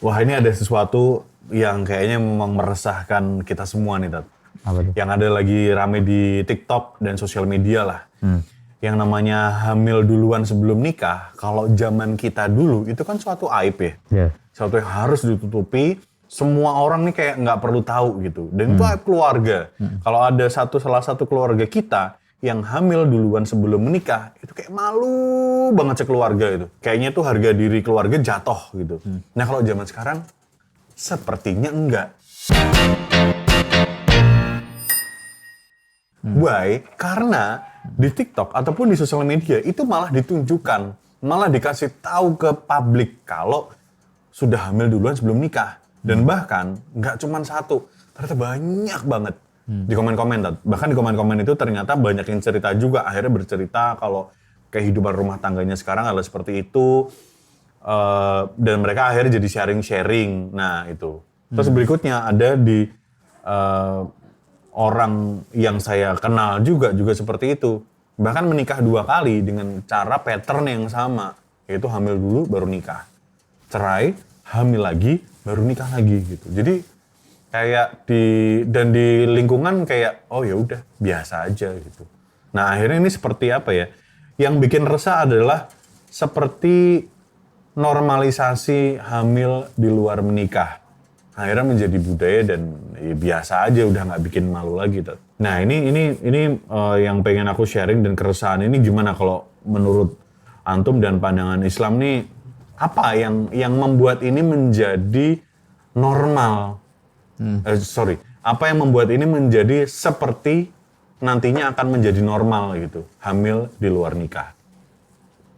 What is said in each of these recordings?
Wah, ini ada sesuatu yang kayaknya memang meresahkan kita semua nih, Tat. Apa tuh? Yang ada lagi rame di TikTok dan sosial media lah. Yang namanya hamil duluan sebelum nikah, kalau zaman kita dulu itu kan suatu aib ya. Ya. Suatu yang harus ditutupi, semua orang nih kayak nggak perlu tahu gitu. Dan itu aib keluarga. Kalau ada salah satu keluarga kita yang hamil duluan sebelum menikah, itu kayak malu banget sekeluarga itu. Kayaknya tuh harga diri keluarga jatuh gitu. Nah kalau zaman sekarang, sepertinya enggak. Why? Karena di TikTok ataupun di sosial media itu malah ditunjukkan, malah dikasih tahu ke publik kalau sudah hamil duluan sebelum nikah. Dan bahkan nggak cuma satu, ternyata banyak banget di komen-komen. Bahkan di komen-komen itu ternyata banyak yang cerita juga, akhirnya bercerita kalau kehidupan rumah tangganya sekarang adalah seperti itu. Dan mereka akhirnya jadi sharing-sharing. Nah itu. Terus berikutnya ada di orang yang saya kenal juga seperti itu. Bahkan menikah 2 kali dengan cara pattern yang sama. Yaitu hamil dulu baru nikah. Cerai, hamil lagi, baru nikah lagi gitu. Jadi kayak di lingkungan kayak oh ya udah biasa aja gitu. Nah akhirnya ini seperti apa ya? Yang bikin resah adalah seperti normalisasi hamil di luar menikah. Akhirnya menjadi budaya dan ya biasa aja, udah nggak bikin malu lagi. Nah ini yang pengen aku sharing dan keresahan ini gimana kalau menurut antum dan pandangan Islam nih, apa yang membuat ini menjadi normal? Apa yang membuat ini menjadi seperti nantinya akan menjadi normal gitu, hamil di luar nikah?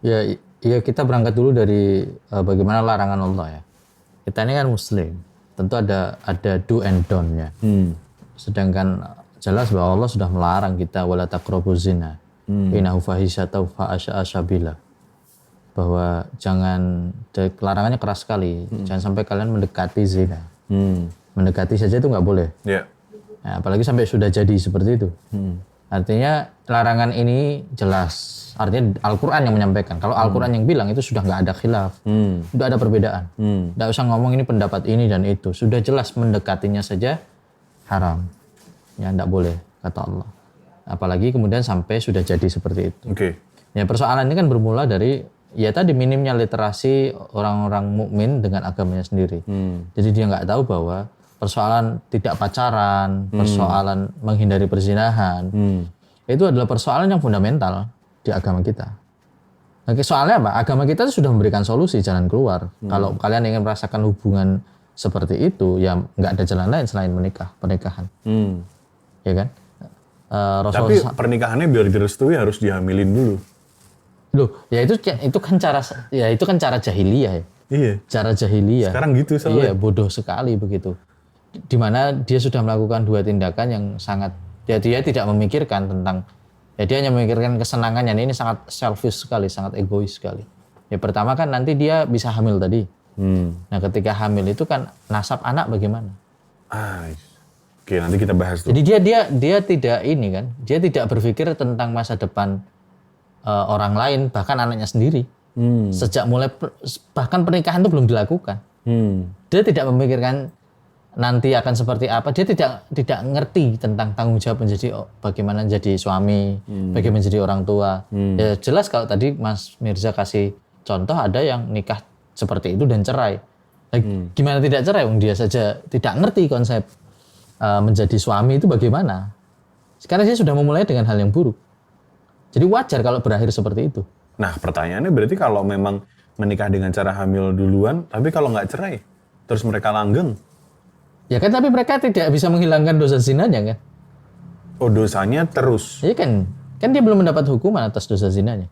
Ya kita berangkat dulu dari bagaimana larangan Allah ya. Kita ini kan Muslim, tentu ada do and don't-nya. Sedangkan jelas bahwa Allah sudah melarang kita wala taqrabuz zina. Innahu fahisyatun fa'asya. Bahwa larangannya keras sekali. Jangan sampai kalian mendekati zina. Mendekati saja itu nggak boleh. Yeah. Nah, apalagi sampai sudah jadi seperti itu. Artinya larangan ini jelas. Artinya Al-Quran yang menyampaikan. Kalau Al-Quran yang bilang itu sudah nggak ada khilaf. Sudah ada perbedaan. Nggak usah ngomong ini pendapat ini dan itu. Sudah jelas mendekatinya saja haram. Ya nggak boleh kata Allah. Apalagi kemudian sampai sudah jadi seperti itu. Oke. Ya persoalan ini kan bermula dari ya tadi minimnya literasi orang-orang mukmin dengan agamanya sendiri. Jadi dia nggak tahu bahwa persoalan tidak pacaran, persoalan menghindari perzinahan, itu adalah persoalan yang fundamental di agama kita. Nah, soalnya apa? Agama kita sudah memberikan solusi jalan keluar. Kalau kalian ingin merasakan hubungan seperti itu, ya nggak ada jalan lain selain pernikahan. Ya kan? Tapi pernikahannya biar direstui harus dihamilin dulu. Loh, ya itu kan cara jahiliyah ya. Iya. Cara jahiliyah. Sekarang gitu soalnya. Iya, bodoh sekali begitu. Di mana dia sudah melakukan 2 tindakan yang sangat dia tidak memikirkan tentang dia hanya memikirkan kesenangannya. Ini sangat selfish sekali, sangat egois sekali. Ya pertama kan nanti dia bisa hamil tadi. Nah, ketika hamil itu kan nasab anak bagaimana? Oke, nanti kita bahas tuh. Jadi dia tidak ini kan, dia tidak berpikir tentang masa depan orang lain, bahkan anaknya sendiri. Sejak mulai bahkan pernikahan itu belum dilakukan. Dia tidak memikirkan nanti akan seperti apa. Dia tidak ngerti tentang tanggung jawab bagaimana jadi suami, bagaimana jadi orang tua. Ya jelas kalau tadi Mas Mirza kasih contoh ada yang nikah seperti itu dan cerai. Nah, gimana tidak cerai? Dia saja tidak ngerti konsep menjadi suami itu bagaimana. Sekarang dia sudah memulai dengan hal yang buruk. Jadi wajar kalau berakhir seperti itu. Nah pertanyaannya berarti kalau memang menikah dengan cara hamil duluan, tapi kalau nggak cerai, terus mereka langgeng? Ya kan, tapi mereka tidak bisa menghilangkan dosa zinanya kan? Oh, dosanya terus? Iya kan dia belum mendapat hukuman atas dosa zinanya.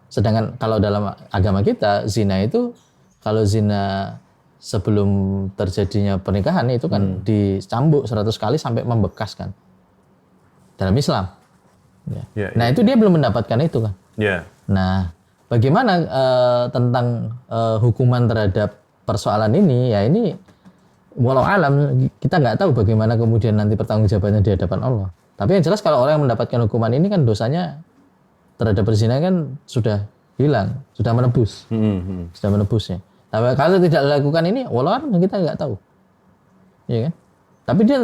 Sedangkan kalau dalam agama kita, zina itu, kalau zina sebelum terjadinya pernikahan itu kan dicambuk 100 kali sampai membekas kan. Dalam Islam. Ya. Nah itu dia belum mendapatkan itu kan. Ya. Nah bagaimana tentang hukuman terhadap persoalan ini, ya ini walau alam kita nggak tahu bagaimana kemudian nanti pertanggungjawabannya di hadapan Allah. Tapi yang jelas kalau orang yang mendapatkan hukuman ini kan dosanya terhadap berzina kan sudah hilang, sudah menebus, sudah menebusnya. Tapi kalau tidak dilakukan ini, walau kita nggak tahu, ya kan? Tapi dia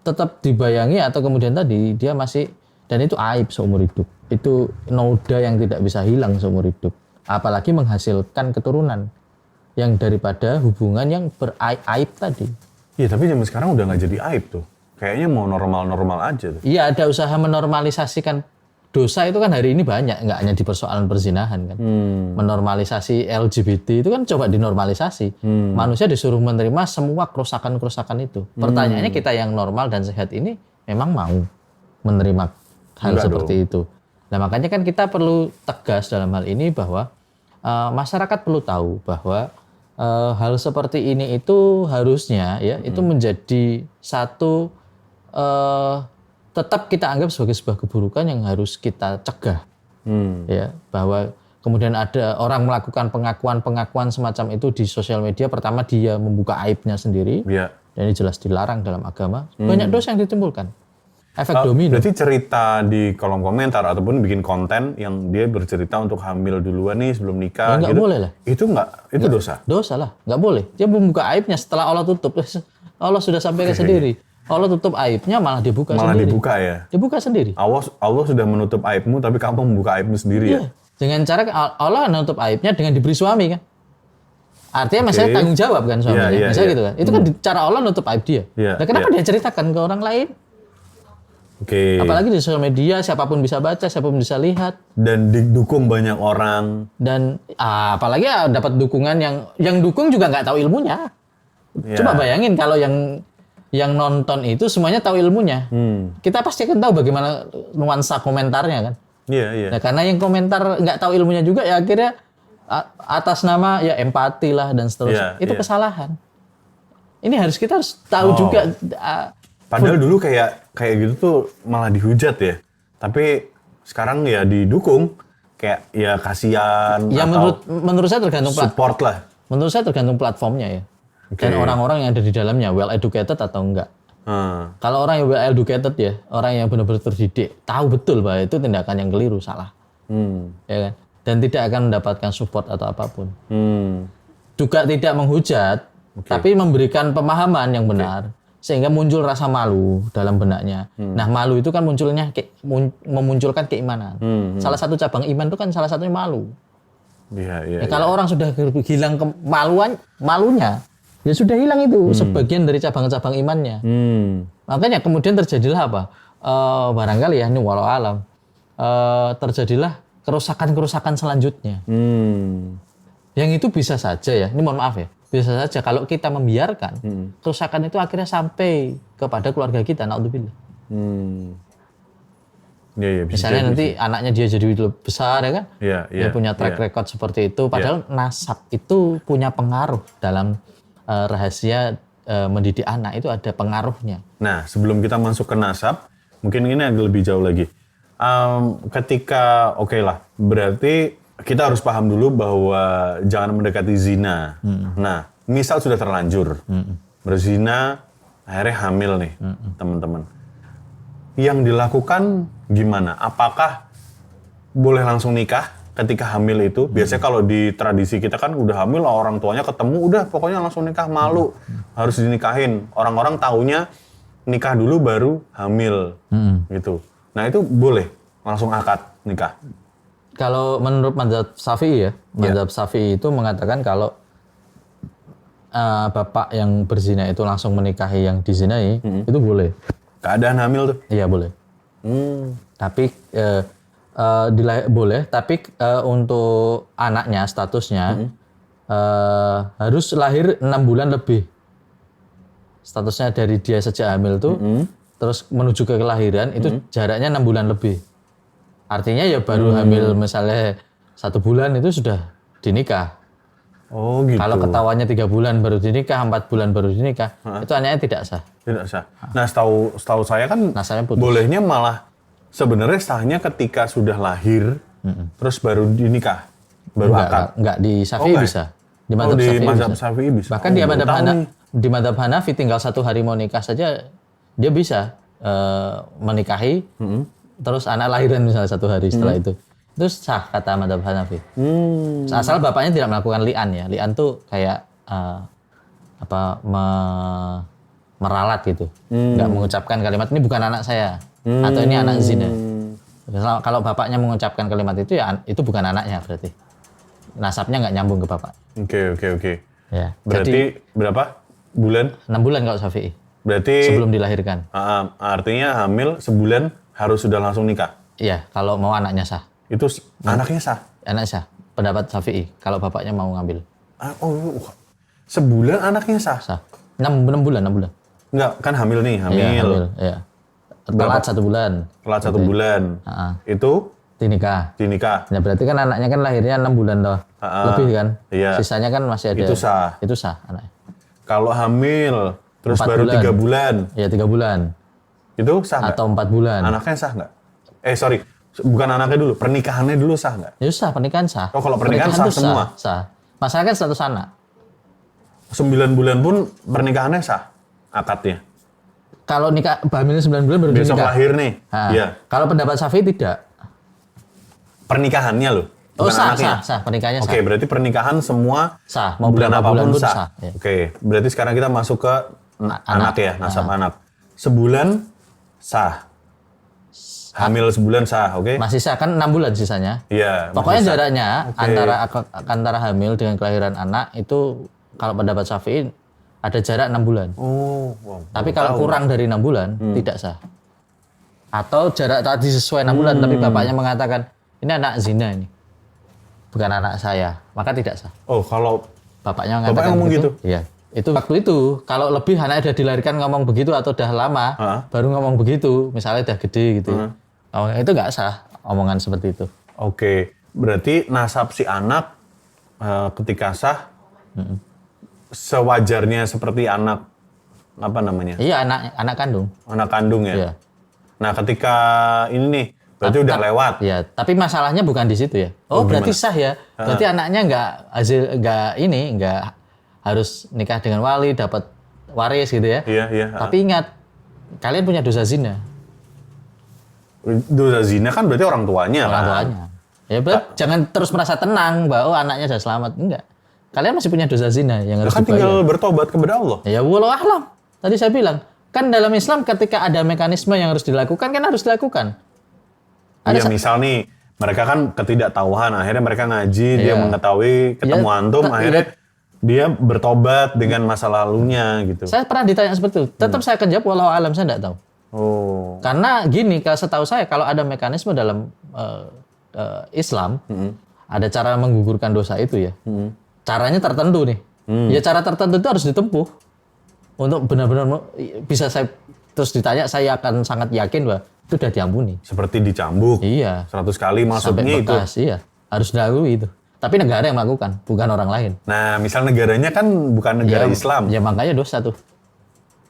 tetap dibayangi atau kemudian tadi dia masih, dan itu aib seumur hidup. Itu noda yang tidak bisa hilang seumur hidup. Apalagi menghasilkan keturunan yang daripada hubungan yang beraib tadi. Iya, tapi zaman sekarang udah nggak jadi aib tuh. Kayaknya mau normal-normal aja tuh. Iya, ada usaha menormalisasikan dosa itu kan hari ini banyak, nggak hanya di persoalan perzinahan kan. Menormalisasi LGBT itu kan coba dinormalisasi. Manusia disuruh menerima semua kerusakan-kerusakan itu. Pertanyaannya kita yang normal dan sehat ini memang mau menerima hal Enggak seperti itu. Nah makanya kan kita perlu tegas dalam hal ini bahwa masyarakat perlu tahu bahwa hal seperti ini itu harusnya ya itu menjadi satu tetap kita anggap sebagai sebuah keburukan yang harus kita cegah. Ya, bahwa kemudian ada orang melakukan pengakuan-pengakuan semacam itu di sosial media, pertama dia membuka aibnya sendiri. Iya. Dan ini jelas dilarang dalam agama. Banyak dosa yang ditimbulkan. Efek domino. Berarti cerita di kolom komentar ataupun bikin konten yang dia bercerita untuk hamil duluan nih sebelum nikah. Nggak boleh lah. Itu itu dosa. Dosa lah, nggak boleh. Dia membuka aibnya setelah Allah tutup. Allah sudah sampaikan sendiri. Allah tutup aibnya malah dia buka Malah sendiri. dibuka ya. Dibuka sendiri. Allah sudah menutup aibmu tapi kamu membuka aibmu sendiri ya. Dengan cara Allah menutup aibnya dengan diberi suami kan. Artinya misalnya tanggung jawab kan suaminya. Misalnya gitu kan. Itu kan cara Allah nutup aib dia. Nah, kenapa dia ceritakan ke orang lain? Apalagi di sosial media, siapapun bisa baca, siapapun bisa lihat. Dan didukung banyak orang. Dan apalagi dapat dukungan yang dukung juga nggak tahu ilmunya. Coba bayangin kalau yang nonton itu semuanya tahu ilmunya. Kita pasti akan tahu bagaimana nuansa komentarnya kan. Iya. Nah, karena yang komentar nggak tahu ilmunya juga ya akhirnya atas nama ya empati lah dan seterusnya. Itu kesalahan. Ini kita harus tahu juga. Padahal dulu kayak gitu tuh malah dihujat ya. Tapi sekarang ya didukung. Kayak ya kasihan. Ya menurut saya tergantung support lah. Menurut saya tergantung platformnya ya. Dan orang-orang yang ada di dalamnya well educated atau enggak. Kalau orang yang well educated ya, orang yang benar-benar terdidik, tahu betul bahwa itu tindakan yang keliru, salah. Ya kan? Dan tidak akan mendapatkan support atau apapun. Juga tidak menghujat, tapi memberikan pemahaman yang benar. Sehingga muncul rasa malu dalam benaknya. Nah malu itu kan memunculkan keimanan. Salah satu cabang iman itu kan salah satunya malu. Kalau orang sudah hilang malunya, ya sudah hilang itu sebagian dari cabang-cabang imannya. Makanya kemudian terjadilah apa? Barangkali ya ini walau alam. Terjadilah kerusakan-kerusakan selanjutnya. Yang itu bisa saja ya, ini mohon maaf ya, bisa saja kalau kita membiarkan kerusakan itu akhirnya sampai kepada keluarga kita, naudzubillah. Misalnya nanti anaknya dia jadi lebih besar ya kan, dia punya track record seperti itu, padahal nasab itu punya pengaruh dalam rahasia mendidik anak itu ada pengaruhnya. Nah sebelum kita masuk ke nasab, mungkin ini agak lebih jauh lagi. Ketika berarti kita harus paham dulu bahwa jangan mendekati zina. Nah, misal sudah terlanjur berzina, akhirnya hamil nih, teman-teman. Yang dilakukan gimana? Apakah boleh langsung nikah ketika hamil itu? Biasanya kalau di tradisi kita kan udah hamil, orang tuanya ketemu, udah pokoknya langsung nikah, malu. Harus dinikahin. Orang-orang taunya nikah dulu baru hamil, gitu. Nah itu boleh langsung akad nikah. Kalau menurut mazhab Syafi'i ya, mazhab Syafi'i itu mengatakan kalau bapak yang berzina itu langsung menikahi yang dizinai, itu boleh. Keadaan hamil tuh? Iya boleh. Tapi boleh, tapi untuk anaknya statusnya harus lahir 6 bulan lebih. Statusnya dari dia sejak hamil tuh, terus menuju ke kelahiran itu jaraknya 6 bulan lebih. Artinya ya baru hamil misalnya 1 bulan itu sudah dinikah. Oh gitu. Kalau ketahuannya 3 bulan baru dinikah, 4 bulan baru dinikah, itu anaknya tidak sah. Tidak sah. Nah setahu saya kan bolehnya malah sebenarnya sahnya ketika sudah lahir, terus baru dinikah, baru akad. Enggak, di Syafi'i bisa. Di mazhab Syafi'i bisa. Bahkan di mazhab Hanafi tinggal 1 hari mau nikah saja dia bisa menikahi. Terus anak lahiran misalnya 1 hari setelah itu. Itu sah kata Madzhab Hanafi. Asal bapaknya tidak melakukan li'an ya. Li'an tuh kayak meralat gitu. Nggak mengucapkan kalimat ini bukan anak saya atau ini anak zina. Kalau bapaknya mengucapkan kalimat itu ya itu bukan anaknya berarti. Nasabnya nggak nyambung ke bapak. Oke. Ya. Berarti Jadi, berapa bulan? 6 bulan kalau Syafi'i. Berarti Sebelum dilahirkan. Artinya hamil sebulan harus sudah langsung nikah. Iya, kalau mau anaknya sah. Itu anaknya sah. Anak sah. Pendapat Syafi'i kalau bapaknya mau ngambil. Sebulan anaknya sah. Sah. 6 bulan. Enggak, kan hamil nih, hamil. Iya, hamil. Iya. Telat 1 bulan. Telat 1 bulan. Itu Dinikah. dinikah. Ya berarti kan anaknya kan lahirnya 6 bulan toh. Lebih kan? Iya. Sisanya kan masih ada. Itu sah. Itu sah anaknya. Kalau hamil terus 4 baru bulan. 3 bulan, Ya 3 bulan. itu sah nggak? Atau 4 bulan. Anaknya sah nggak? Sorry, bukan anaknya dulu, pernikahannya dulu sah nggak? Ya sah, pernikahan sah. Oh, kalau pernikahan sah tuh semua? Sah. Masalah kan status anak. 9 bulan pun pernikahannya sah akadnya. Kalau nikah hamil 9 bulan baru Besok dinikah. lahir nih. Nah, Iya. Kalau pendapat Syafi'i tidak. Pernikahannya loh. Oh bukan sah, anaknya. sah, pernikahannya Oke, sah. berarti pernikahan semua Sah, mau bulan berapa apapun bulan pun sah. sah. Ya. Oke, berarti sekarang kita masuk ke anak ya, nasab anak. Sebulan sah. Hamil sebulan sah, oke? Masih sah kan 6 bulan sisanya. Iya. Pokoknya masih sah. jaraknya Oke. antara hamil dengan kelahiran anak itu kalau pendapat Syafi'i ada jarak 6 bulan. Oh, wow. Tapi kalau kurang dari 6 bulan tidak sah. Atau jarak tadi sesuai 6 bulan tapi bapaknya mengatakan ini anak zina ini. Bukan anak saya, maka tidak sah. Oh, kalau Bapaknya mengatakan Bapaknya ngomong begitu. Iya. Itu waktu itu kalau lebih anaknya udah dilahirkan ngomong begitu atau udah lama baru ngomong begitu, misalnya udah gede gitu. Itu nggak sah omongan seperti itu. oke, berarti nasab si anak ketika sah sewajarnya seperti anak apa namanya? Iya, anak kandung. Anak kandung ya. Iya. Nah, ketika ini nih berarti udah lewat. Ya, tapi masalahnya bukan di situ ya. Oh, berarti sah ya. Berarti anaknya nggak harus nikah dengan wali, dapat waris gitu ya. Iya. Tapi ingat, kalian punya dosa zina. Dosa zina kan berarti orang tuanya Orang kan. tuanya. Ya, berarti jangan terus merasa tenang bahwa anaknya sudah selamat. Enggak. Kalian masih punya dosa zina yang harus Kan dibayar. tinggal bertobat kepada Allah. Ya, wallahu a'lam. Tadi saya bilang, kan dalam Islam ketika ada mekanisme yang harus dilakukan, kan harus dilakukan. Iya, misal nih mereka kan ketidaktahuan, akhirnya mereka ngaji, dia Iya. mengetahui ketemu Ya, antum, akhirnya dia bertobat dengan masa lalunya gitu. Saya pernah ditanya seperti itu. Tetap saya akan jawab, wallahu a'lam, saya tidak tahu. Oh, Karena gini, setahu saya kalau ada mekanisme dalam Islam, ada cara menggugurkan dosa itu ya. Caranya tertentu nih. Ya cara tertentu itu harus ditempuh. Untuk benar-benar bisa saya terus ditanya, saya akan sangat yakin bahwa itu sudah diampuni. seperti dicambuk. Iya. 100 kali Sampai maksudnya itu. bekas, iya. Harus dilalui itu. Tapi negara yang melakukan, bukan orang lain. Nah, misal negaranya kan bukan negara Islam. Ya makanya dosa tuh.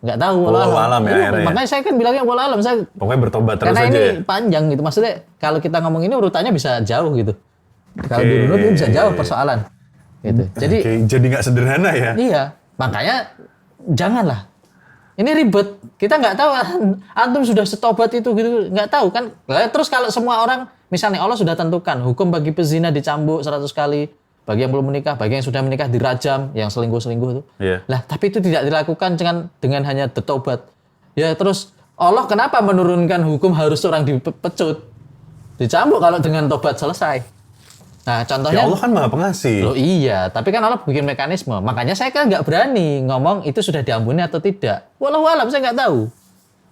Nggak tahu. Wallahu a'lam ya, Iya, akhirnya. makanya saya kan bilangnya wallahu a'lam. Saya Pokoknya bertobat terus karena aja ini ya. panjang gitu. Maksudnya kalau kita ngomong ini urutannya bisa jauh gitu. Kalau dirunut itu bisa jauh persoalan. Gitu. Jadi Oke, jadi nggak sederhana ya. iya, makanya janganlah. Ini ribet. Kita nggak tahu antum sudah setobat itu gitu, nggak tahu kan. Terus kalau semua orang misalnya Allah sudah tentukan hukum bagi pezina dicambuk 100 kali, bagi yang belum menikah, bagi yang sudah menikah dirajam, yang selingkuh-selingkuh itu. Iya. Lah, tapi itu tidak dilakukan dengan hanya bertobat. Ya terus Allah kenapa menurunkan hukum harus orang dipecut? Dicambuk kalau dengan tobat selesai. Nah, Ya contohnya Allah kan maha pengasih. loh iya, tapi kan Allah bikin mekanisme. Makanya saya kan nggak berani ngomong itu sudah diampuni atau tidak. Walau alam saya nggak tahu.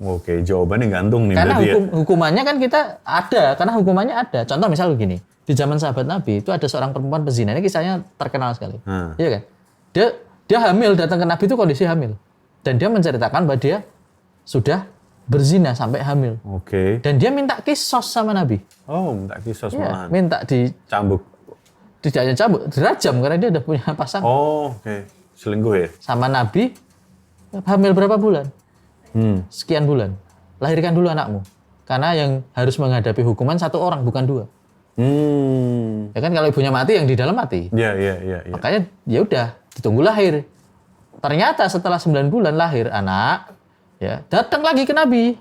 Oke, jawabannya gantung nih Karena berarti ya. hukumannya kan kita ada, karena hukumannya ada. Contoh misal begini, di zaman sahabat Nabi itu ada seorang perempuan pezina, ini kisahnya terkenal sekali. Iya kan? Dia hamil, datang ke Nabi itu kondisi hamil. Dan dia menceritakan bahwa dia sudah berzina sampai hamil. Oke. Dan dia minta kisos sama Nabi. Oh, minta kisos Iya, malahan. minta Cambuk. tidak hanya cambuk, dirajam karena dia udah punya pasangan. Oh, oke. Selingkuh ya? Sama Nabi, hamil berapa bulan? Sekian bulan. Lahirkan dulu anakmu. Karena yang harus menghadapi hukuman satu orang, bukan dua. Ya kan kalau ibunya mati, yang di dalam mati. Iya. Makanya ya udah, ditunggu lahir. Ternyata setelah 9 bulan lahir anak, ya datang lagi ke Nabi.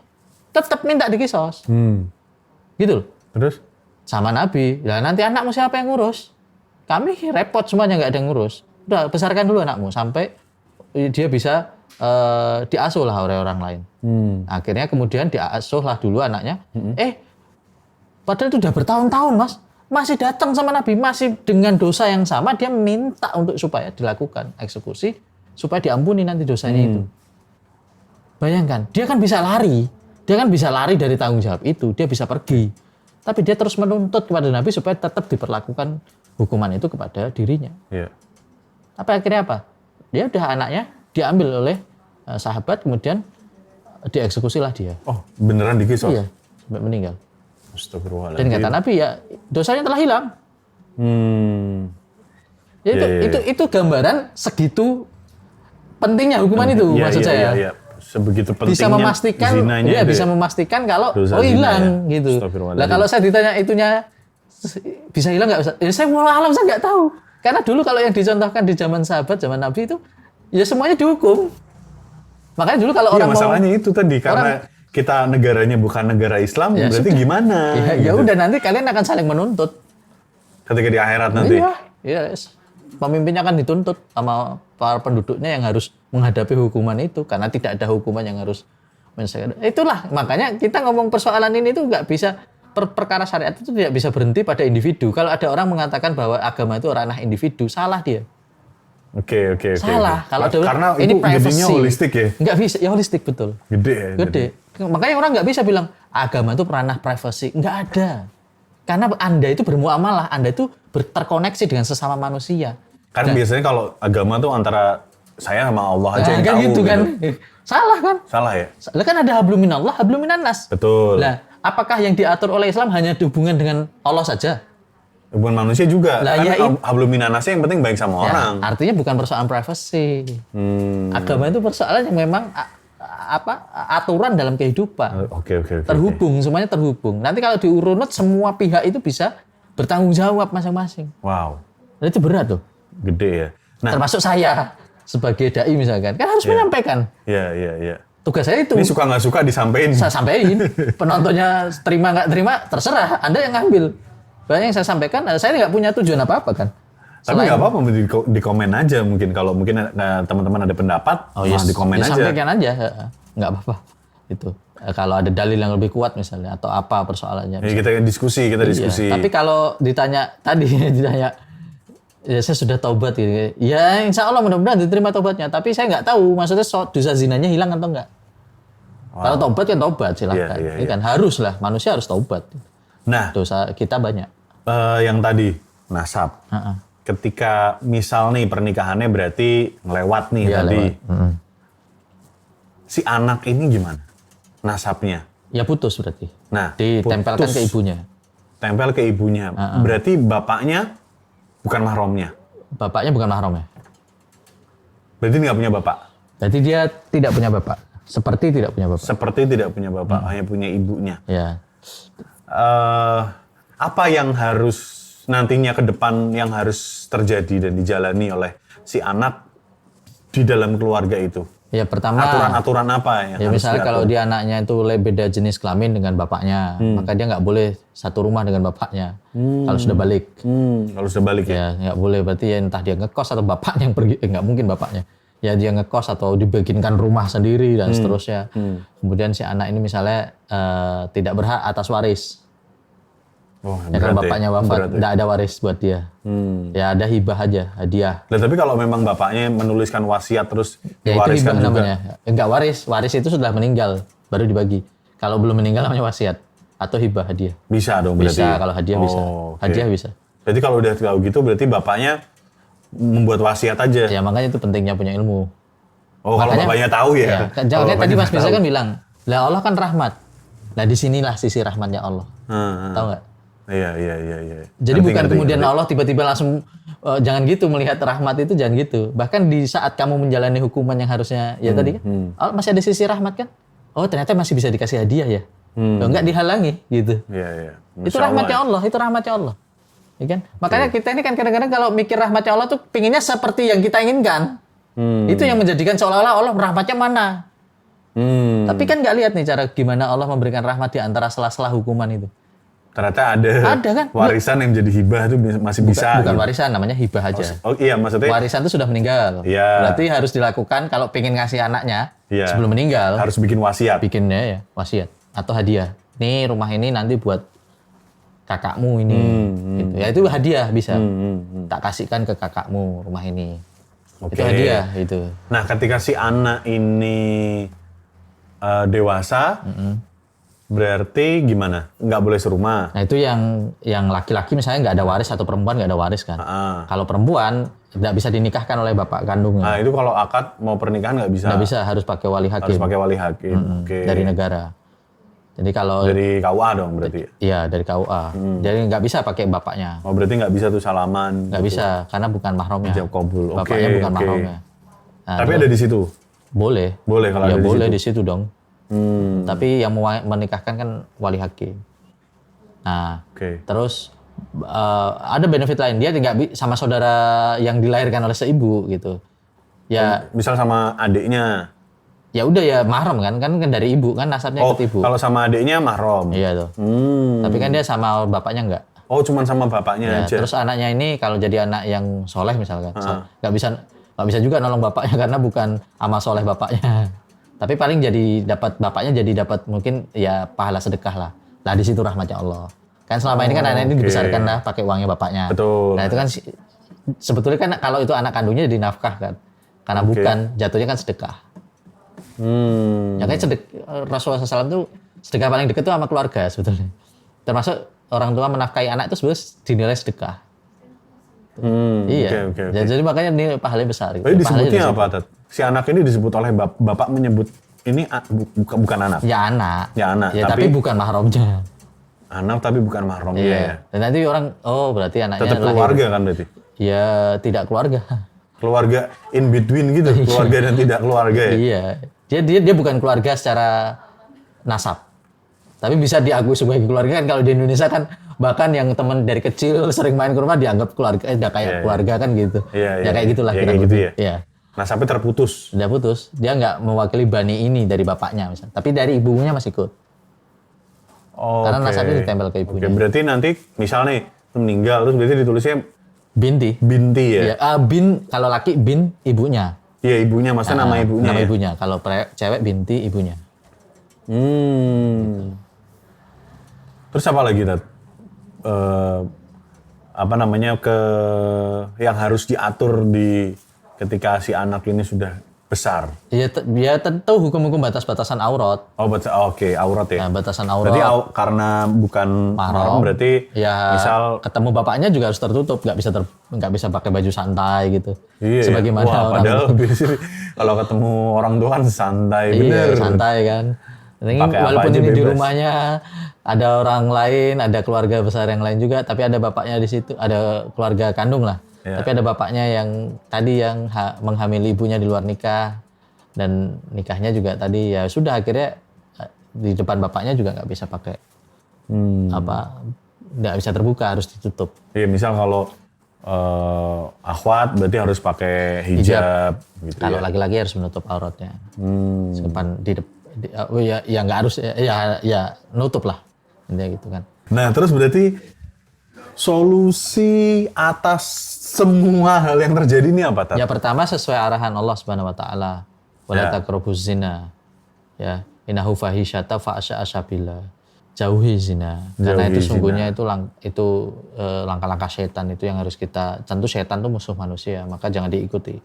Tetap minta dikisos. Gitu loh. Terus? sama Nabi. Lah nanti anakmu siapa yang ngurus? Kami repot semuanya nggak ada yang ngurus. Udah besarkan dulu anakmu sampai dia bisa diasuh lah oleh orang lain. Akhirnya kemudian diasuh lah dulu anaknya. Padahal itu udah bertahun-tahun mas, masih datang sama Nabi, masih dengan dosa yang sama dia minta untuk supaya dilakukan eksekusi supaya diampuni nanti dosanya itu. Bayangkan, dia kan bisa lari dari tanggung jawab itu, dia bisa pergi. Tapi dia terus menuntut kepada Nabi supaya tetap diperlakukan hukuman itu kepada dirinya. Iya. Apa akhirnya apa? Dia udah anaknya diambil oleh sahabat, kemudian dieksekusilah dia. Oh, beneran dikisos? Iya, sampai meninggal. Astagfirullahaladzim. Dan kata Nabi ya dosanya telah hilang. Ya, itu gambaran segitu pentingnya hukuman itu maksud saya. Iya. Sebegitu pentingnya Bisa memastikan, zinanya bisa memastikan kalau hilang ya. gitu. Lah kalau saya ditanya itunya bisa hilang nggak bisa? Ya saya walau alam saya nggak tahu. Karena dulu kalau yang dicontohkan di zaman sahabat, zaman Nabi itu ya semuanya dihukum. Makanya dulu kalau orang masalahnya itu tadi karena kita negaranya bukan negara Islam, ya berarti sudah. Gimana? Ya udah nanti kalian akan saling menuntut. Ketika di akhirat nanti. Iya. Pemimpinnya akan dituntut sama para penduduknya yang harus menghadapi hukuman itu karena tidak ada hukuman yang harus menyelesaikan. Itulah makanya kita ngomong persoalan ini itu nggak bisa perkara syariat itu tidak bisa berhenti pada individu. Kalau ada orang mengatakan bahwa agama itu ranah individu, salah dia. Oke. Salah. Kalau karena ini jadinya holistik ya. Nggak bisa, ya holistik betul. Gede. Makanya orang nggak bisa bilang agama itu ranah privasi. Nggak ada. Karena Anda itu bermuamalah, Anda itu terkoneksi dengan sesama manusia. Kan biasanya kalau agama tuh antara saya sama Allah aja yang tahu gitu kan. Salah kan? Salah ya? Lah kan ada hablum minallah, hablum minannas. Betul. Lah, apakah yang diatur oleh Islam hanya hubungan dengan Allah saja? Hubungan manusia juga. Lah, kan hablum minannasnya yang penting baik sama orang. Artinya bukan persoalan privasi. Agama itu persoalan yang memang aturan dalam kehidupan. Oke. Terhubung, semuanya terhubung. Nanti kalau diurunut semua pihak itu bisa bertanggung jawab masing-masing. Wow. Dan itu berat tuh. Gede ya. Nah, termasuk saya sebagai dai misalkan, kan harus menyampaikan. Iya. Tugas saya itu. Ini suka nggak suka disampaikan. Saya sampaikan. Penontonnya terima nggak terima, terserah. Anda yang ngambil. Banyak yang saya sampaikan, saya nggak punya tujuan apa-apa kan. Tapi nggak apa-apa di komen aja mungkin. Kalau mungkin teman-teman ada pendapat, di komen aja. Sampaikan aja, nggak apa-apa. Itu. Kalau ada dalil yang lebih kuat misalnya, atau apa persoalannya. Ya, kita diskusi. Iya. Tapi kalau ditanya, ya saya sudah taubat gitu. Ya insya Allah mudah-mudahan diterima taubatnya. Tapi saya nggak tahu maksudnya dosa zinanya hilang atau enggak. Wow. Kalau taubat kan taubat silahkan. Iya. Kan harus lah, manusia harus taubat. Nah, dosa kita banyak. Yang tadi nasab. Ketika misal nih pernikahannya berarti ngelewat nih tadi. Si anak ini gimana nasabnya? Ya putus berarti. Nah, ditempelkan ke ibunya. Tempel ke ibunya. Berarti bapaknya bukan mahramnya. Bapaknya bukan mahramnya. Berarti nggak punya bapak. Berarti dia tidak punya bapak. Seperti tidak punya bapak. Seperti tidak punya bapak, hanya punya ibunya. Ya. Apa yang harus nantinya ke depan yang harus terjadi dan dijalani oleh si anak di dalam keluarga itu? Ya pertama aturan-aturan apa yang harus misalnya diatur? Kalau dia anaknya itu beda jenis kelamin dengan bapaknya, maka dia nggak boleh satu rumah dengan bapaknya. Kalau sudah balik. Kalau sudah balik ya? Nggak boleh, berarti ya entah dia ngekos atau bapaknya yang pergi, nggak mungkin bapaknya. Ya dia ngekos atau dibikinkan rumah sendiri dan seterusnya. Kemudian si anak ini misalnya tidak berhak atas waris. Kalau bapaknya wafat, tidak ada waris buat dia. Ya ada hibah aja, hadiah. Nah, tapi kalau memang bapaknya menuliskan wasiat terus diwariskan juga. Namanya. Enggak waris itu sudah meninggal, baru dibagi. Kalau belum meninggal namanya wasiat atau hibah hadiah. Bisa dong berarti? Bisa, kalau hadiah bisa. Hadiah bisa. Berarti kalau udah tahu gitu, berarti bapaknya membuat wasiat aja? Ya makanya itu pentingnya punya ilmu. Kalau bapaknya tahu ya? Jangan tadi Mas Bisa kan bilang, lah Allah kan rahmat. Nah disinilah sisi rahmatnya Allah. Tahu nggak? Iya. Jadi bukan kemudian Allah tiba-tiba langsung jangan gitu melihat rahmat itu, jangan gitu. Bahkan di saat kamu menjalani hukuman yang harusnya tadi kan, masih ada sisi rahmat kan? Oh ternyata masih bisa dikasih hadiah ya. Enggak dihalangi gitu. Iya. Itu rahmatnya Allah, itu rahmatnya Allah. Ya kan? Makanya kita ini kan kadang-kadang kalau mikir rahmatnya Allah tuh pinginnya seperti yang kita inginkan. Itu yang menjadikan seolah-olah Allah rahmatnya mana. Tapi kan nggak lihat nih cara gimana Allah memberikan rahmat di antara sela-sela hukuman itu. Ternyata ada kan? warisan yang jadi hibah itu masih bisa. Bukan gitu. warisan, namanya hibah aja. Oh iya, maksudnya Warisan itu sudah meninggal. Iya. Berarti harus dilakukan kalau pengen ngasih anaknya Iya. sebelum meninggal. harus bikin wasiat. Bikinnya ya wasiat atau hadiah. Nih rumah ini nanti buat kakakmu ini. Gitu. Ya itu hadiah bisa. Tak kasihkan ke kakakmu rumah ini. Oke. Itu hadiah itu. Nah, ketika si anak ini dewasa, berarti gimana? Nggak boleh serumah. Nah itu yang laki-laki misalnya nggak ada waris atau perempuan nggak ada waris kan. Kalau perempuan nggak bisa dinikahkan oleh bapak kandungnya. Nah, itu kalau akad mau pernikahan nggak bisa. Nggak bisa, harus pakai wali Harus hakim pakai wali hakim. Oke. dari negara. Jadi kalau Dari KUA dong berarti. iya dari KUA. Jadi nggak bisa pakai bapaknya. Oh, berarti nggak bisa tuh salaman. Nggak bisa karena bukan mahramnya. Ijab kabul. Oke. Bapaknya bukan oke. mahramnya. Nah, Tapi ada di situ. boleh. Boleh kalau Ya ada boleh di situ. di situ dong. Tapi yang mau menikahkan kan wali hakim. Nah, Oke. terus ada benefit lain, dia nggak sama saudara yang dilahirkan oleh seibu gitu. Ya, Misal sama adiknya. ya udah ya mahram kan dari ibu kan nasabnya Oh, ikut ibu. kalau sama adiknya mahram. Iya tuh. Tapi kan dia sama bapaknya nggak. Oh, cuman sama bapaknya Ya, aja. terus anaknya ini kalau jadi anak yang soleh misalkan, nggak bisa juga nolong bapaknya karena bukan amal soleh bapaknya. Tapi paling dapat mungkin ya pahala sedekah lah. Lah di situ rahmatnya Allah. Kan selama ini kan anak ini dibesarkan lah pakai uangnya bapaknya. Betul. Nah itu kan sebetulnya kan kalau itu anak kandungnya jadi nafkah kan. Karena bukan jatuhnya kan sedekah. Ya kan Rasulullah SAW tuh sedekah paling dekat tuh sama keluarga sebetulnya. Termasuk orang tua menafkahi anak itu sebenarnya dinilai sedekah. Iya. Oke. Jadi makanya ini pahalanya besar. Gitu. Tapi disebutnya Pahalanya apa, Tat? Si anak ini disebut oleh bapak menyebut ini bukan anak. Ya anak. Ya anak, Ya, tapi bukan mahramnya. Anak tapi bukan mahramnya Iya. ya. Dan nanti orang, oh berarti anaknya Tetap keluarga kan berarti? Ya tidak keluarga. Keluarga in between gitu, keluarga dan tidak keluarga ya. Iya. Dia bukan keluarga secara nasab. Tapi bisa diakui sebagai keluarga kan kalau di Indonesia kan bahkan yang teman dari kecil sering main ke rumah dianggap keluarga, udah kayak keluarga kan gitu. Iya, Ya kayak gitulah. Ya, kayak gitu ya. Iya. Nasabnya terputus. Udah putus. Dia nggak mewakili bani ini dari bapaknya misalnya. Tapi dari ibunya masih ikut. Oh, Karena nasabnya ditempel ke ibunya. Oke, berarti nanti misal nih meninggal terus berarti ditulisnya Binti. binti ya. Ya, bin kalau laki bin ibunya. Iya, ibunya maksudnya nama ibunya. Nama ya? ibunya. Kalau cewek binti ibunya. Terus apa lagi, Tat? Apa namanya yang harus diatur di ketika si anak ini sudah besar? Ya tentu hukum-hukum batas-batasan aurat. Oh, oke, aurat ya. Nah, batasan aurat. Berarti karena bukan mahram berarti ya misal ketemu bapaknya juga harus tertutup, nggak bisa pakai baju santai gitu. iya, Sebagaimana wah, orang padahal biasanya kalau ketemu orang tua kan santai bener. iya, santai kan. Ini Pakai apa walaupun aja ini di bebas. rumahnya ada orang lain, ada keluarga besar yang lain juga, tapi ada bapaknya di situ, ada keluarga kandung lah. Ya. Tapi ada bapaknya yang tadi yang menghamili ibunya di luar nikah dan nikahnya juga tadi ya sudah akhirnya di depan bapaknya juga nggak bisa pakai nggak bisa terbuka, harus ditutup. Iya, misal kalau akhwat berarti harus pakai hijab gitu Kalau ya. laki-laki harus menutup auratnya. Depan ya nggak harus ya nutup lah intinya gitu kan. Nah, terus berarti solusi atas semua hal yang terjadi ini apa, Tat? Ya pertama sesuai arahan Allah Subhanahu wa taala. Wala Ya. taqrabuz zina. Ya, innahu fahisyata fa'asya. Jauhi zina. Karena Jauhi itu zina. sungguhnya itu langkah-langkah setan itu yang harus kita, tentu setan itu musuh manusia, maka jangan diikuti.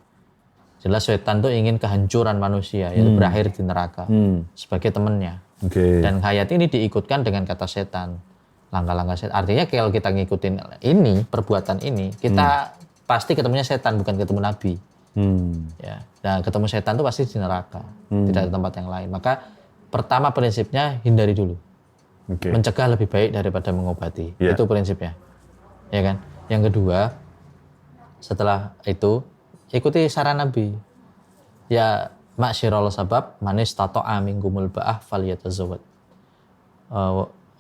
Jelas setan itu ingin kehancuran manusia, yaitu berakhir di neraka sebagai temannya. Oke. Dan hayat ini diikutkan dengan kata setan. Langkah-langkah setan. Artinya kalau kita ngikutin ini, perbuatan ini, kita pasti ketemunya setan, bukan ketemu Nabi. Ya. Nah, ketemu setan itu pasti di neraka. Tidak ada tempat yang lain. Maka pertama prinsipnya hindari dulu. Oke. Mencegah lebih baik daripada mengobati. Ya. Itu prinsipnya. Ya kan? Yang kedua, setelah itu ikuti saran Nabi. Ya, maksyiral sabab manis tato'a minkumul ba'ah falyatazawwad.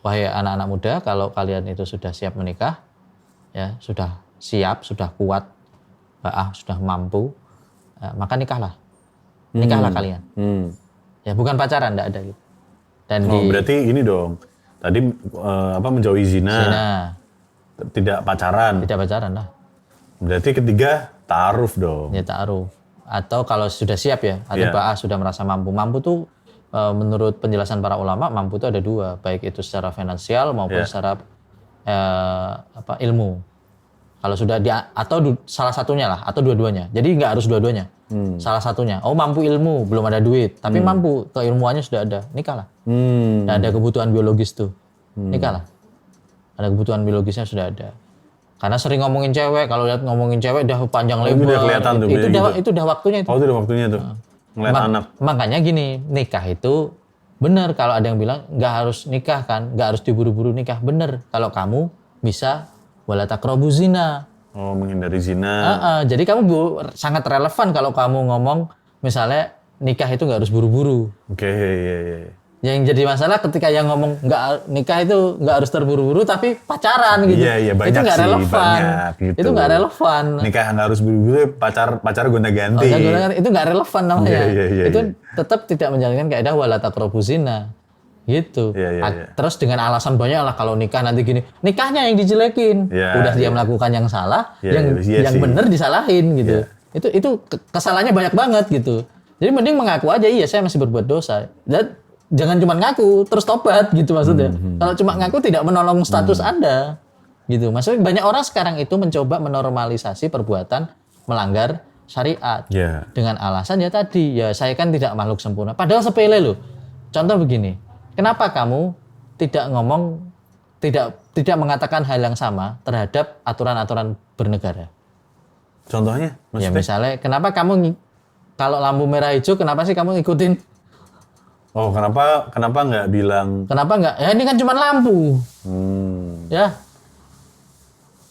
Wahai anak-anak muda, kalau kalian itu sudah siap menikah, ya, sudah siap, sudah kuat, ba'ah, sudah mampu, maka nikahlah. Nikahlah kalian. Ya, bukan pacaran, enggak ada gitu. Dan Oh, berarti ini dong. Tadi menjauhi zina, Zina, tidak pacaran. tidak pacaran lah. Berarti ketiga ta'aruf dong. Ya ta'aruf. Atau kalau sudah siap ya, atau Iya. ba'ah sudah merasa mampu. Mampu tuh menurut penjelasan para ulama, mampu itu ada dua, baik itu secara finansial maupun Iya. secara ilmu. Kalau sudah atau salah satunya lah, atau dua-duanya. Jadi nggak harus dua-duanya. Salah satunya. Oh mampu ilmu, belum ada duit, tapi mampu keilmuannya sudah ada, nikah lah. Dan ada kebutuhan biologis tuh, nikah lah. Ada kebutuhan biologisnya sudah ada. Karena sering ngomongin cewek, kalau lihat ngomongin cewek udah panjang lebar. udah kelihatan tuh, itu gitu. itu udah waktunya itu. Oh itu udah waktunya tuh. Ngeliat anak. Makanya gini, nikah itu benar kalau ada yang bilang nggak harus nikah kan, nggak harus diburu-buru nikah. Bener kalau kamu bisa wala taqrabu zina. Oh menghindari zina. Jadi kamu sangat relevan kalau kamu ngomong misalnya nikah itu nggak harus buru-buru. Oke, iya. Yang jadi masalah ketika yang ngomong nggak nikah itu nggak harus terburu-buru tapi pacaran gitu. Iya, banyak itu nggak sih, relevan. banyak gitu. Itu nggak relevan. Nikah nggak harus buru-buru, pacar gonta-ganti. Itu nggak relevan namanya. Iya, Itu tetap tidak menjalankan kaidah wala taqrabu zina. Gitu. Iya. Terus dengan alasan banyak lah kalau nikah nanti gini, nikahnya yang dijelekin. Iya, Udah dia melakukan yang salah, Iya, yang sih. benar disalahin gitu. Itu kesalahannya banyak banget gitu. Jadi mending mengaku aja iya saya masih berbuat dosa. Dan jangan cuma ngaku terus tobat gitu maksudnya. Kalau cuma ngaku tidak menolong status Anda. Gitu. Maksudnya banyak orang sekarang itu mencoba menormalisasi perbuatan melanggar syariat. Iya. Dengan alasan ya tadi, ya saya kan tidak makhluk sempurna. Padahal sepele loh. Contoh begini, kenapa kamu tidak ngomong, tidak mengatakan hal yang sama terhadap aturan-aturan bernegara? Contohnya? Ya Maksudnya? misalnya, kenapa kamu kalau lampu merah hijau, kenapa sih kamu ngikutin? Oh kenapa nggak bilang? Kenapa nggak? Ya ini kan cuma lampu. Ya,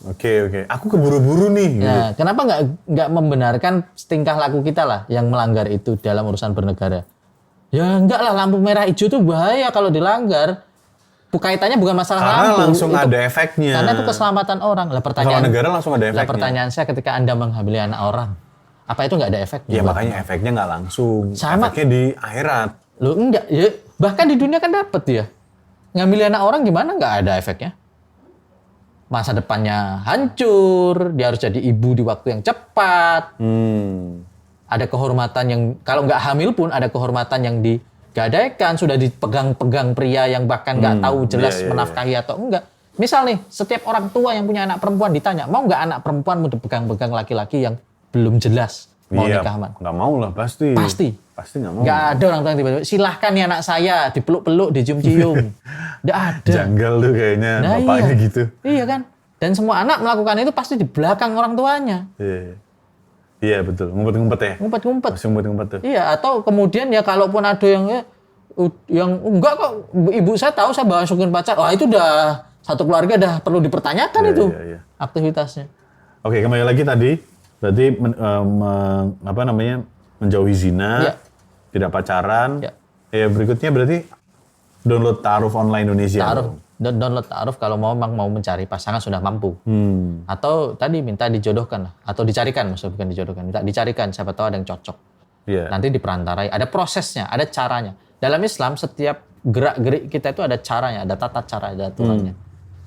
Oke. Aku keburu-buru nih. Gitu. ya. Kenapa nggak membenarkan tingkah laku kita lah yang melanggar itu dalam urusan bernegara? Ya enggak lah, lampu merah hijau itu bahaya kalau dilanggar. Kaitannya bukan masalah Karena lampu. langsung itu, ada efeknya. Karena itu keselamatan orang. Lah Kalau pertanyaan, negara langsung ada efeknya. pertanyaan saya ketika Anda menghamili anak orang, apa itu nggak ada efeknya? Ya makanya efeknya nggak langsung. Sama. Efeknya di akhirat. Loh enggak, ya bahkan di dunia kan dapat ya. Ngambil anak orang gimana nggak ada efeknya? Masa depannya hancur, dia harus jadi ibu di waktu yang cepat. Ada kehormatan yang, kalau nggak hamil pun ada kehormatan yang digadaikan, sudah dipegang-pegang pria yang bahkan nggak tahu jelas iya. menafkahi atau enggak. Misal nih, setiap orang tua yang punya anak perempuan ditanya, mau nggak anak perempuanmu dipegang-pegang laki-laki yang belum jelas mau nikah man? Nggak mau lah pasti. Pasti nggak mau. Nggak ada orang tua yang tiba-tiba, silahkan nih anak saya, dipeluk-peluk, dicium-cium. Nggak ada. Janggal tuh kayaknya Nah, bapaknya iya. gitu. Iya kan? Dan semua anak melakukan itu pasti di belakang orang tuanya. Iya betul. Ngumpet-ngumpet ya. Ngumpet-ngumpet. Masih ngumpet-ngumpet tuh. Iya, atau kemudian ya kalaupun ada yang enggak kok, ibu saya tahu saya masukin pacar. Wah, itu udah satu keluarga dah perlu dipertanyakan itu Iya. aktivitasnya. Oke, kembali lagi tadi. Berarti menjauhi zina, Iya. tidak pacaran. Iya. Ya berikutnya berarti download Ta'aruf online Indonesia. Ta'aruf. Download Ta'aruf kalau memang mau mencari pasangan sudah mampu. Atau tadi minta dijodohkan lah. Atau dicarikan, maksudnya bukan dijodohkan. Minta dicarikan, siapa tahu ada yang cocok. Iya. Nanti diperantarai. Ada prosesnya, ada caranya. Dalam Islam, setiap gerak-gerik kita itu ada caranya, ada tata cara, ada aturannya.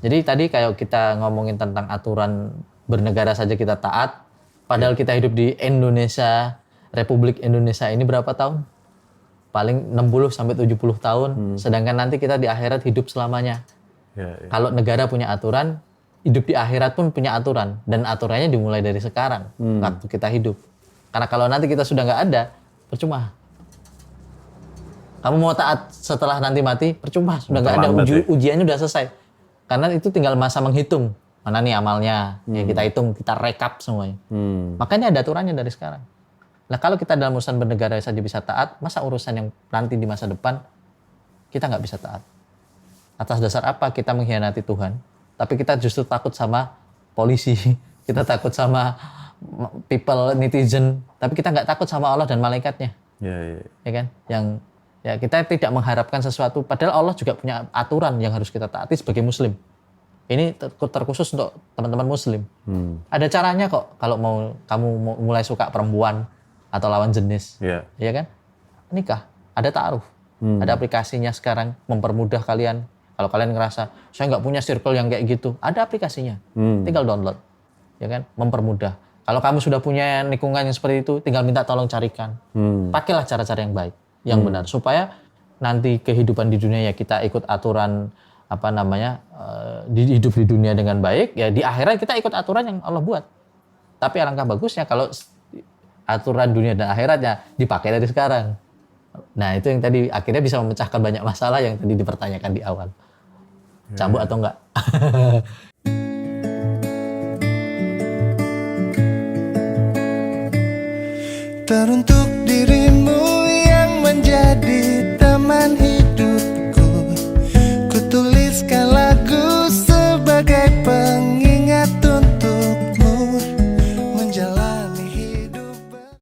Jadi tadi kayak kita ngomongin tentang aturan bernegara saja kita taat. Padahal kita hidup di Indonesia, Republik Indonesia ini berapa tahun? Paling 60-70 tahun. Sedangkan nanti kita di akhirat hidup selamanya. Iya. Kalau negara punya aturan, hidup di akhirat pun punya aturan. Dan aturannya dimulai dari sekarang, waktu kita hidup. Karena kalau nanti kita sudah nggak ada, percuma. Kamu mau taat setelah nanti mati, percuma. Sudah nggak ada, ujiannya udah selesai. Karena itu tinggal masa menghitung. Mana nih amalnya, ya kita hitung, kita rekap semuanya. Makanya ada aturannya dari sekarang. Nah kalau kita dalam urusan bernegara saja bisa taat, masa urusan yang nanti di masa depan, kita nggak bisa taat. Atas dasar apa kita mengkhianati Tuhan? Tapi kita justru takut sama polisi, kita takut sama people, netizen, tapi kita nggak takut sama Allah dan malaikatnya. Iya. Ya kan? Yang ya kita tidak mengharapkan sesuatu, padahal Allah juga punya aturan yang harus kita taati sebagai muslim. Ini terkhusus untuk teman-teman muslim. Ada caranya kok kalau kamu mulai suka perempuan atau lawan jenis. Iya. Ya kan? Nikah, ada ta'aruf. Ada aplikasinya sekarang mempermudah kalian Kalau kalian ngerasa saya nggak punya circle yang kayak gitu, ada aplikasinya, tinggal download, ya kan, mempermudah. Kalau kamu sudah punya lingkungan yang seperti itu, tinggal minta tolong carikan. Pakailah cara-cara yang baik, yang benar, supaya nanti kehidupan di dunia ya kita ikut aturan hidup di dunia dengan baik, ya di akhirat kita ikut aturan yang Allah buat. Tapi alangkah bagusnya kalau aturan dunia dan akhiratnya dipakai dari sekarang. Nah itu yang tadi akhirnya bisa memecahkan banyak masalah yang tadi dipertanyakan di awal. Cabut atau enggak? Teruntuk dirimu